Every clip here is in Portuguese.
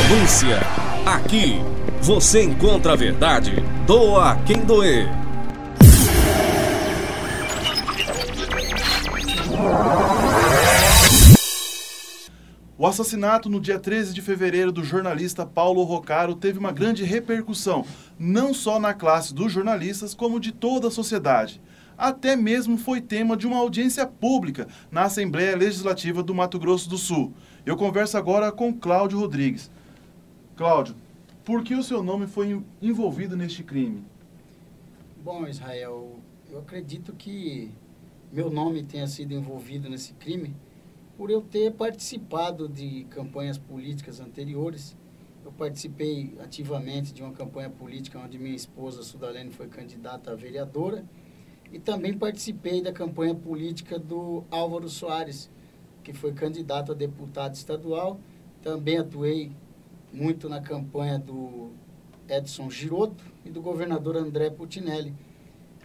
denúncia. Aqui você encontra a verdade. Doa quem doer. O assassinato no dia 13 de fevereiro do jornalista Paulo Roccaro teve uma grande repercussão, não só na classe dos jornalistas, como de toda a sociedade. Até mesmo foi tema de uma audiência pública na Assembleia Legislativa do Mato Grosso do Sul. Eu converso agora com Cláudio Rodrigues. Cláudio, por que o seu nome foi envolvido neste crime? Bom, Israel, eu acredito que meu nome tenha sido envolvido nesse crime por eu ter participado de campanhas políticas anteriores. Eu participei ativamente de uma campanha política onde minha esposa, Sudalene, foi candidata a vereadora, e também participei da campanha política do Álvaro Soares, que foi candidato a deputado estadual. Também atuei muito na campanha do Edson Giroto e do governador André Putinelli.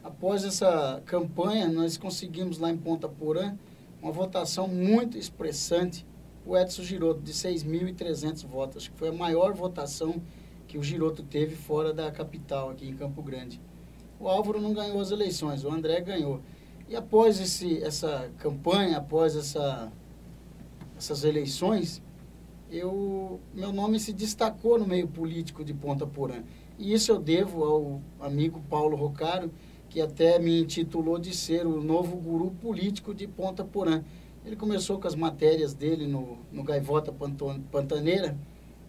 Após essa campanha, nós conseguimos lá em Ponta Porã uma votação muito expressante, o Edson Giroto, de 6.300 votos. Acho que foi a maior votação que o Giroto teve fora da capital, aqui em Campo Grande. O Álvaro não ganhou as eleições, o André ganhou. E após essa campanha, após essas eleições, meu nome se destacou no meio político de Ponta Porã. E isso eu devo ao amigo Paulo Roccaro, que até me intitulou de ser o novo guru político de Ponta Porã. Ele começou com as matérias dele no Gaivota Pantaneira,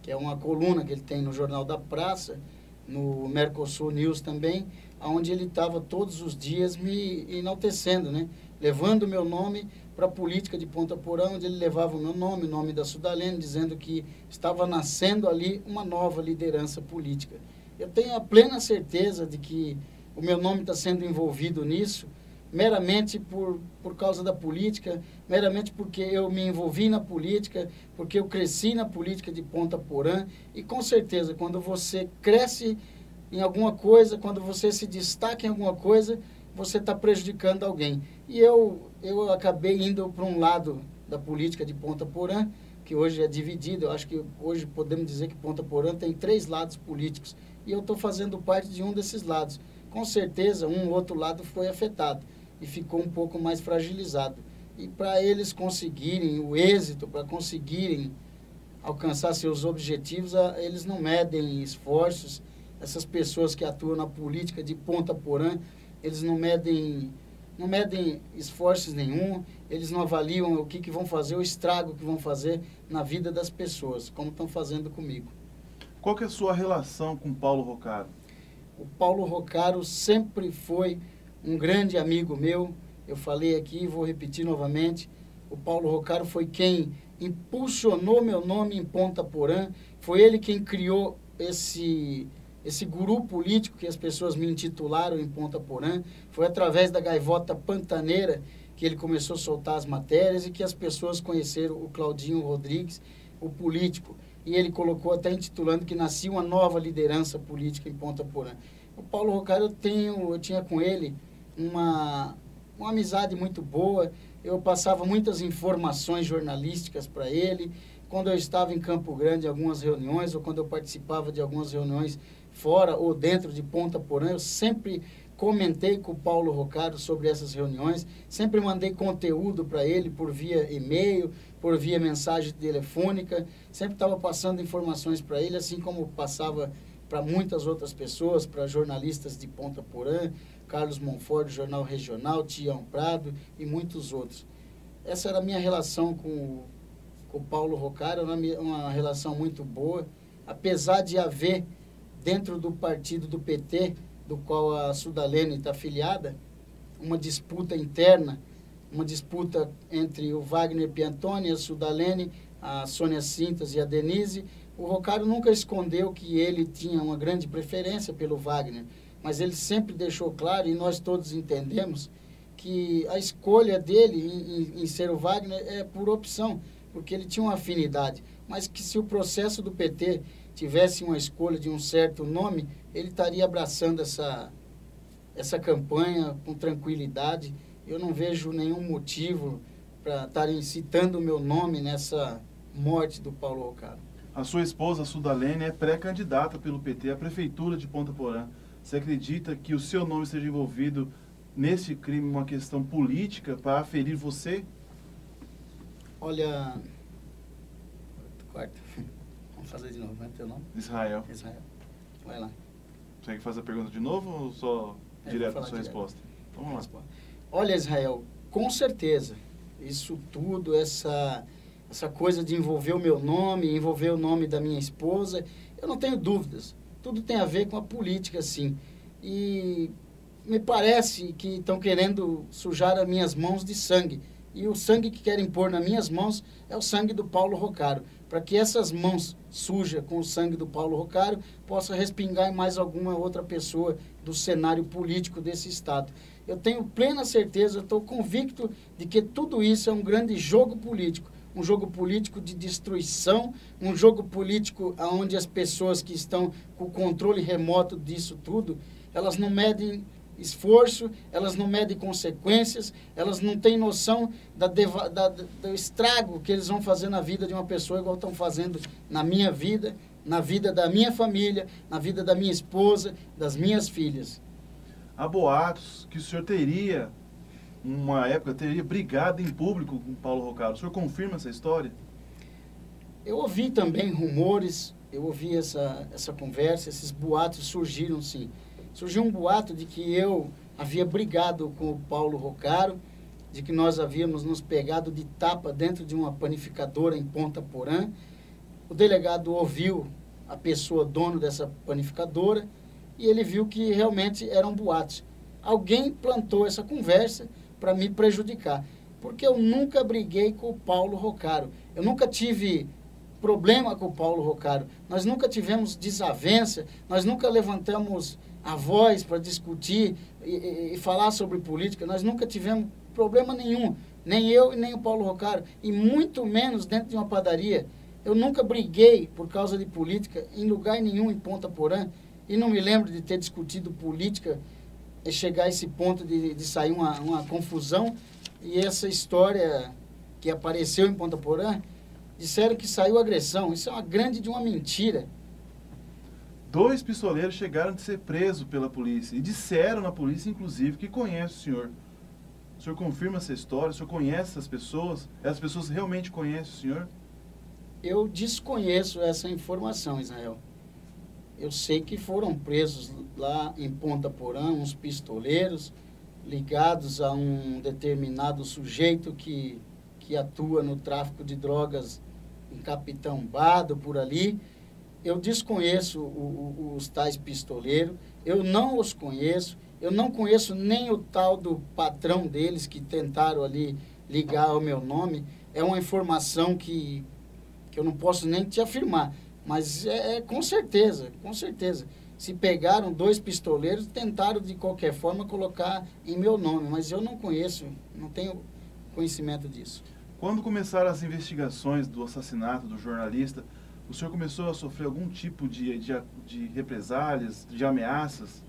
que é uma coluna que ele tem no Jornal da Praça, no Mercosul News também, onde ele estava todos os dias me enaltecendo, né? Levando o meu nome para a política de Ponta Porã, onde ele levava o meu nome, o nome da Sudalene, dizendo que estava nascendo ali uma nova liderança política. Eu tenho a plena certeza de que o meu nome está sendo envolvido nisso meramente por causa da política, meramente porque eu me envolvi na política, porque eu cresci na política de Ponta Porã, e com certeza, quando você cresce em alguma coisa, quando você se destaca em alguma coisa, você está prejudicando alguém. E eu acabei indo para um lado da política de Ponta Porã, que hoje é dividido. Eu acho que hoje podemos dizer que Ponta Porã tem 3 lados políticos, e eu estou fazendo parte de um desses lados. Com certeza, um ou outro lado foi afetado e ficou um pouco mais fragilizado. E para eles conseguirem o êxito, para conseguirem alcançar seus objetivos, eles não medem esforços. Essas pessoas que atuam na política de Ponta Porã, eles não medem esforços nenhum, eles não avaliam o que vão fazer, o estrago que vão fazer na vida das pessoas, como estão fazendo comigo. Qual que é a sua relação com Paulo Roccaro? O Paulo Roccaro sempre foi um grande amigo meu. Eu falei aqui e vou repetir novamente. O Paulo Roccaro foi quem impulsionou meu nome em Ponta Porã. Foi ele quem criou esse guru político que as pessoas me intitularam em Ponta Porã. Foi através da Gaivota Pantaneira que ele começou a soltar as matérias e que as pessoas conheceram o Claudinho Rodrigues, o político. E ele colocou até intitulando que nascia uma nova liderança política em Ponta Porã. O Paulo Roccaro, eu tinha com ele uma amizade muito boa. Eu passava muitas informações jornalísticas para ele. Quando eu estava em Campo Grande, em algumas reuniões, ou quando eu participava de algumas reuniões fora ou dentro de Ponta Porã, eu sempre comentei com o Paulo Roccaro sobre essas reuniões, sempre mandei conteúdo para ele por via e-mail, por via mensagem telefônica, sempre estava passando informações para ele, assim como passava para muitas outras pessoas, para jornalistas de Ponta Porã, Carlos Monfort, do Jornal Regional, Tião Prado e muitos outros. Essa era a minha relação com o Paulo Roccaro, uma relação muito boa, apesar de haver dentro do partido do PT, do qual a Sudalene está afiliada, uma disputa interna, uma disputa entre o Wagner Piantoni, a Sudalene, a Sônia Sintas e a Denise. O Roccaro nunca escondeu que ele tinha uma grande preferência pelo Wagner, mas ele sempre deixou claro, e nós todos entendemos, que a escolha dele em ser o Wagner é por opção, porque ele tinha uma afinidade, mas que se o processo do PT tivesse uma escolha de um certo nome, ele estaria abraçando essa campanha com tranquilidade. Eu não vejo nenhum motivo para estarem citando o meu nome nessa morte do Paulo Roccaro. A sua esposa, Sudalene, é pré-candidata pelo PT à Prefeitura de Ponta Porã. Você acredita que o seu nome esteja envolvido nesse crime, uma questão política para aferir você? Olha... Quarto. Vamos fazer de novo, vai ter o nome? Israel. Israel. Vai lá. Você quer fazer a pergunta de novo ou só direto na sua resposta? Vamos lá. Olha, Israel, com certeza, isso tudo, essa coisa de envolver o meu nome, envolver o nome da minha esposa, eu não tenho dúvidas. Tudo tem a ver com a política, sim. E me parece que estão querendo sujar as minhas mãos de sangue. E o sangue que querem pôr nas minhas mãos é o sangue do Paulo Rocaro, para que essas mãos sujas com o sangue do Paulo Rocaro possa respingar em mais alguma outra pessoa do cenário político desse Estado. Eu tenho plena certeza, estou convicto de que tudo isso é um grande jogo político, um jogo político de destruição, um jogo político onde as pessoas que estão com o controle remoto disso tudo, elas não medem esforço, elas não medem consequências, elas não têm noção do estrago que eles vão fazer na vida de uma pessoa, igual estão fazendo na minha vida, na vida da minha família, na vida da minha esposa, das minhas filhas. Há boatos que o senhor teria, uma época, brigado em público com o Paulo Rocaro. O senhor confirma essa história? Eu ouvi também rumores, eu ouvi essa conversa, esses boatos surgiram, sim. Surgiu um boato de que eu havia brigado com o Paulo Rocaro, de que nós havíamos nos pegado de tapa dentro de uma panificadora em Ponta Porã. O delegado ouviu a pessoa dono dessa panificadora e ele viu que realmente eram boatos. Alguém plantou essa conversa para me prejudicar, porque eu nunca briguei com o Paulo Rocaro. Eu nunca tive problema com o Paulo Rocaro. Nós nunca tivemos desavença, nós nunca levantamos a voz para discutir e falar sobre política. Nós nunca tivemos problema nenhum, nem eu e nem o Paulo Rocaro, e muito menos dentro de uma padaria. Eu nunca briguei por causa de política em lugar nenhum em Ponta Porã, e não me lembro de ter discutido política e chegar a esse ponto de sair uma confusão. E essa história que apareceu em Ponta Porã, disseram que saiu agressão. Isso é uma grande de uma mentira. 2 pistoleiros chegaram a ser presos pela polícia e disseram na polícia, inclusive, que conhece o senhor. O senhor confirma essa história? O senhor conhece essas pessoas? Essas pessoas realmente conhecem o senhor? Eu desconheço essa informação, Israel. Eu sei que foram presos lá em Ponta Porã uns pistoleiros ligados a um determinado sujeito que atua no tráfico de drogas em Capitão Bado, por ali. Eu desconheço os tais pistoleiros, eu não os conheço, eu não conheço nem o tal do patrão deles que tentaram ali ligar ao meu nome. É uma informação que eu não posso nem te afirmar, mas com certeza, com certeza. Se pegaram 2 pistoleiros, tentaram de qualquer forma colocar em meu nome, mas eu não conheço, não tenho conhecimento disso. Quando começaram as investigações do assassinato do jornalista, o senhor começou a sofrer algum tipo de represálias, de ameaças?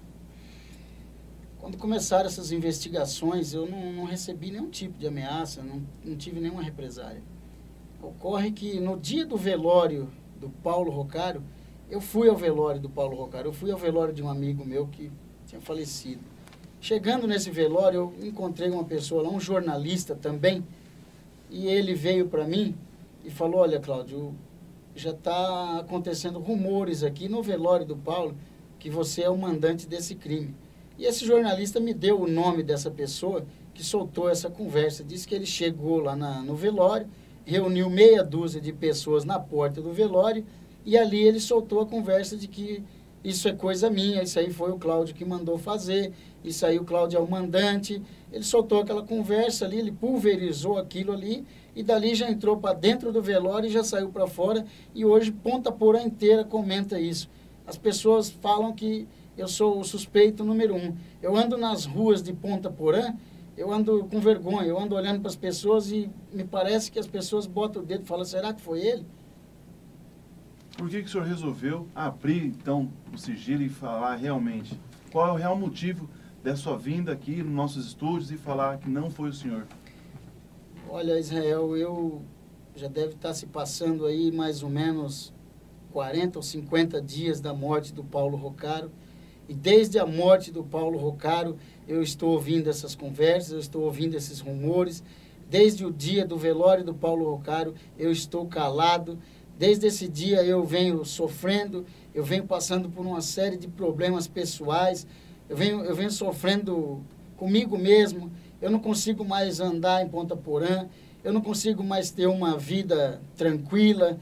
Quando começaram essas investigações, eu não recebi nenhum tipo de ameaça, não tive nenhuma represália. Ocorre que no dia do velório do Paulo Rocaro, eu fui ao velório do Paulo Rocaro, eu fui ao velório de um amigo meu que tinha falecido. Chegando nesse velório, eu encontrei uma pessoa lá, um jornalista também, e ele veio para mim e falou: olha, Cláudio, já está acontecendo rumores aqui no velório do Paulo que você é o mandante desse crime. E esse jornalista me deu o nome dessa pessoa que soltou essa conversa. Disse que ele chegou lá no velório, reuniu meia dúzia de pessoas na porta do velório e ali ele soltou a conversa de que isso é coisa minha, isso aí foi o Cláudio que mandou fazer, isso aí o Cláudio é o mandante. Ele soltou aquela conversa ali, ele pulverizou aquilo ali e dali já entrou para dentro do velório e já saiu para fora. E hoje Ponta Porã inteira comenta isso. As pessoas falam que eu sou o suspeito número 1. Eu ando nas ruas de Ponta Porã, eu ando com vergonha, eu ando olhando para as pessoas e me parece que as pessoas botam o dedo e falam: será que foi ele? Por que o senhor resolveu abrir, então, o sigilo e falar realmente? Qual é o real motivo da sua vinda aqui nos nossos estúdios e falar que não foi o senhor? Olha, Israel, eu já deve estar se passando aí mais ou menos 40 ou 50 dias da morte do Paulo Roccaro. E desde a morte do Paulo Roccaro, eu estou ouvindo essas conversas, eu estou ouvindo esses rumores. Desde o dia do velório do Paulo Roccaro, eu estou calado. Desde esse dia eu venho sofrendo, eu venho passando por uma série de problemas pessoais, eu venho sofrendo comigo mesmo. Eu não consigo mais andar em Ponta Porã, eu não consigo mais ter uma vida tranquila.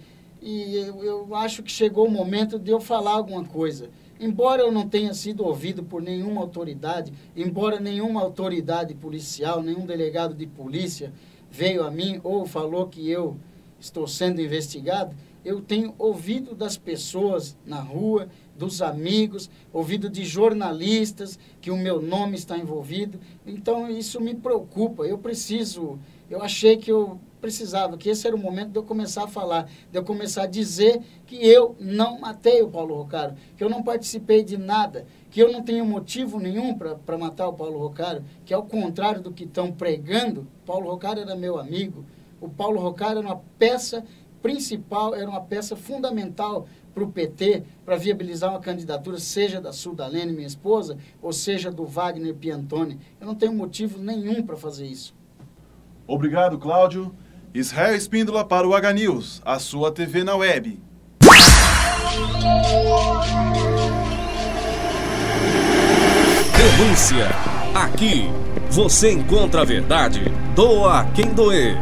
E eu acho que chegou o momento de eu falar alguma coisa. Embora eu não tenha sido ouvido por nenhuma autoridade, embora nenhuma autoridade policial, nenhum delegado de polícia veio a mim ou falou que eu estou sendo investigado, eu tenho ouvido das pessoas na rua, dos amigos, ouvido de jornalistas que o meu nome está envolvido. Então isso me preocupa. Eu achei que eu precisava, que esse era o momento de eu começar a falar, de eu começar a dizer que eu não matei o Paulo Roccaro, que eu não participei de nada, que eu não tenho motivo nenhum para matar o Paulo Roccaro, que ao contrário do que estão pregando, Paulo Roccaro era meu amigo. O Paulo Roccaro era uma peça principal, era uma peça fundamental para o PT, para viabilizar uma candidatura, seja da Sudalene, minha esposa, ou seja do Wagner Piantoni. Eu não tenho motivo nenhum para fazer isso. Obrigado, Cláudio. Israel Espíndola para o H-News, a sua TV na web. Denúncia. Aqui você encontra a verdade. Doa a quem doer.